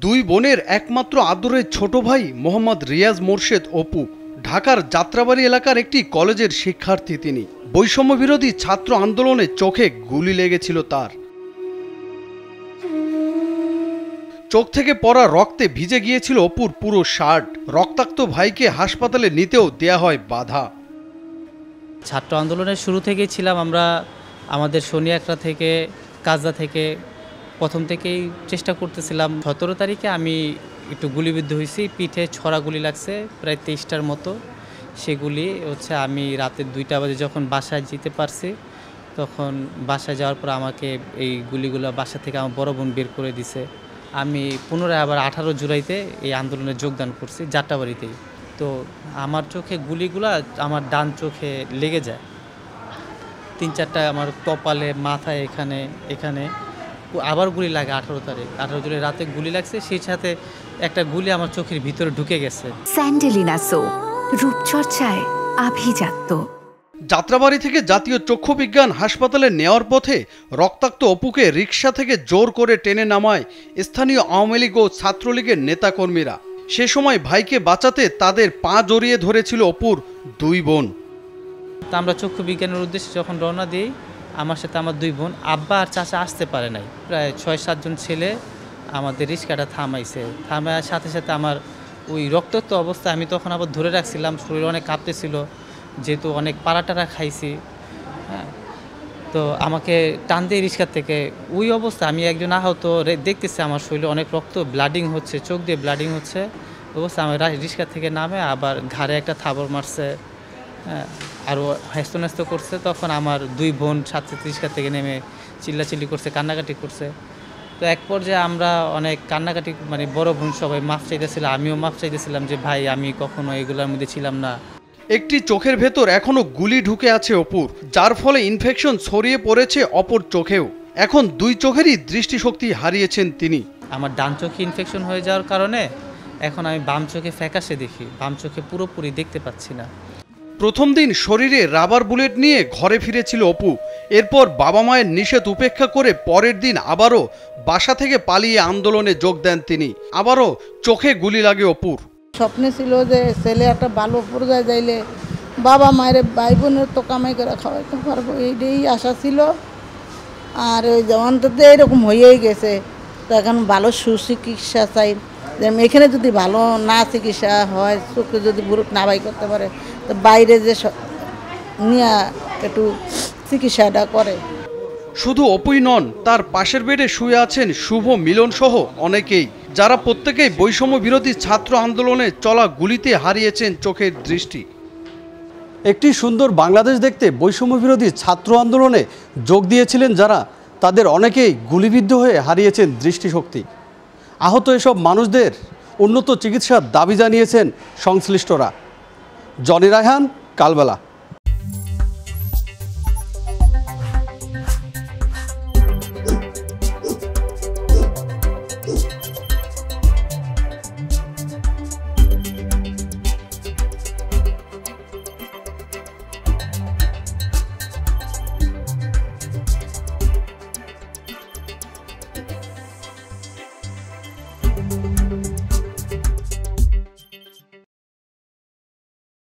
দুই বোনের একমাত্র আদরের ছোট ভাই মোহাম্মদ রিয়াজ মোর্শেদ অপু ঢাকার যাত্রাবাড়ি এলাকার একটি কলেজের শিক্ষার্থী। তিনি বৈষম্য বিরোধী ছাত্র আন্দোলনে চোখে গুলি লেগেছিল তার। চোখ থেকে পড়া রক্তে ভিজে গিয়েছিল অপুর পুরো শার্ট। রক্তাক্ত ভাইকে হাসপাতালে নিতেও দেয়া হয় বাধা। ছাত্র আন্দোলনের শুরু থেকেই ছিলাম আমরা, আমাদের শনিয়াকড়া থেকে কাজা থেকে প্রথম থেকেই চেষ্টা করতেছিলাম। 17 তারিখে আমি একটু গুলিবিদ্ধ হয়েছি, পিঠে ছড়া গুলি লাগছে প্রায় 23টার মতো। সেগুলি আমি রাতের 2টা বাজে যখন বাসায় যেতে পারছি, তখন বাসায় যাওয়ার পর আমাকে এই গুলিগুলো বাসা থেকে আমার বড় বোন বের করে দিছে। আমি পুনরায় আবার 18 জুলাইতে এই আন্দোলনে যোগদান করছি যাত্রাবাড়িতেই। তো আমার চোখে গুলিগুলা আমার ডান চোখে লেগে যায়, 3-4টা আমার কপালে, মাথায়, এখানে আবার গুলি লাগে। 18 জুলাই রাতে গুলি লাগছে, সেই সাথে একটা গুলি আমার চোখের ভিতরে ঢুকে গেছে। স্যান্ডেলিনা সো, রূপচর্চায় আভিজাত্য। যাত্রাবাড়ি থেকে জাতীয় চক্ষু বিজ্ঞান হাসপাতালে নেওয়ার পথে রক্তাক্ত অপুকে রিকশা থেকে জোর করে টেনে নামায় স্থানীয় আওয়ামী লীগ ও ছাত্রলীগের নেতাকর্মীরা। সে সময় ভাইকে বাঁচাতে তাদের পা জড়িয়ে ধরেছিল অপুর দুই বোন। আমরা চক্ষু বিজ্ঞানের উদ্দেশ্যে যখন রওনা দিই, আমার সাথে আমার দুই বোন, আব্বা আর চাচা আসতে পারে নাই। প্রায় 6-7 জন ছেলে আমাদের রিক্সাটা থামাইছে। থামার সাথে সাথে আমার ওই রক্তাক্ত অবস্থায় আমি তখন আবার ধরে রাখছিলাম, শরীর অনেক কাঁপতেছিল, যেহেতু অনেক পাড়াটারা খাইছি। হ্যাঁ, তো আমাকে টান দিয়ে রিক্সার থেকে ওই অবস্থা, আমি একজন আহত দেখতেছি, আমার শরীরে অনেক রক্ত, ব্লাডিং হচ্ছে, চোখ দিয়ে ব্লাডিং হচ্ছে অবস্থা। আমি রিক্সা থেকে নামে আবার ঘাড়ে একটা থাবড় মারছে, হ্যাঁ, আরও হ্যাস্ত করছে। তখন আমার দুই বোন সাথে রিক্সা থেকে নেমে চিল্লাচিল্লি করছে, কান্নাকাটি করছে। তো এক পর্যায়ে আমরা অনেক কান্নাকাটি, বড় বোন সবাই মাফ চাইতেছিল, আমিও মাফ চাইতেছিলাম যে ভাই আমি কখনো এগুলোর মধ্যে ছিলাম না। একটি চোখের ভেতর এখনো গুলি ঢুকে আছে অপুর, যার ফলে ইনফেকশন ছড়িয়ে পড়েছে অপর চোখেও। এখন দুই চোখেরই দৃষ্টিশক্তি হারিয়েছেন তিনি। আমার ডান চোখে ইনফেকশন হয়ে যাওয়ার কারণে এখন আমি বাম চোখে ফ্যাকাশে দেখি, বাম চোখে পুরোপুরি দেখতে পাচ্ছি না। প্রথম দিন শরীরে রাবার বুলেট নিয়ে ঘরে ফিরেছিল অপু। এরপর বাবা মায়ের নিষেধ উপেক্ষা করে পরের দিন আবারও বাসা থেকে পালিয়ে আন্দোলনে যোগ দেন তিনি। আবারও চোখে গুলি লাগে অপুর। স্বপ্নে ছিল যে ছেলে একটা ভালো পর্যায়ে যাইলে বাবা মায়ের ভাই বোনের তো কামাই করে খাওয়াইতে পারবো, এইটাই আশা ছিল। আর ওই অন্তত এরকম হয়েই গেছে। তো এখন ভালো সুচিকিৎসা চাই, যে এখানে যদি ভালো না চিকিৎসা হয়, চোখে যদি বুরুট না বাই করতে পারে, তো বাইরে যে নিয়ে একটু চিকিৎসাটা করে। শুধু অপুই নন, তার পাশের বেডে শুয়ে আছেন শুভ, মিলন সহ অনেকেই, যারা প্রত্যেকেই বৈষম্য বিরোধী ছাত্র আন্দোলনে চলা গুলিতে হারিয়েছেন চোখের দৃষ্টি। একটি সুন্দর বাংলাদেশ দেখতে বৈষম্য বিরোধী ছাত্র আন্দোলনে যোগ দিয়েছিলেন যারা, তাদের অনেকেই গুলিবিদ্ধ হয়ে হারিয়েছেন দৃষ্টিশক্তি। আহত এসব মানুষদের উন্নত চিকিৎসার দাবি জানিয়েছেন সংশ্লিষ্টরা। জনি রায়হান, কালবেলা।